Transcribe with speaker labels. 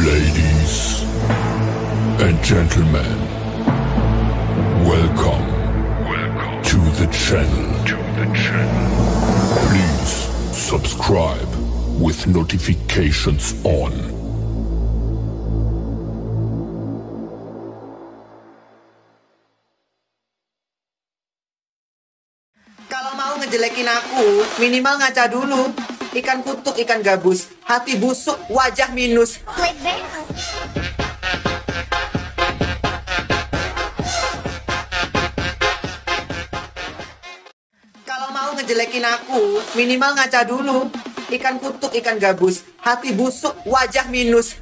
Speaker 1: Ladies and gentlemen, welcome to the channel. Please subscribe with notifications on.
Speaker 2: Kalau mau ngejelekin aku, minimal ngaca dulu. Ikan kutuk, ikan gabus, hati busuk, wajah minus. Kalau mau ngejelekin aku, minimal ngaca dulu. Ikan kutuk, ikan gabus, hati busuk, wajah minus.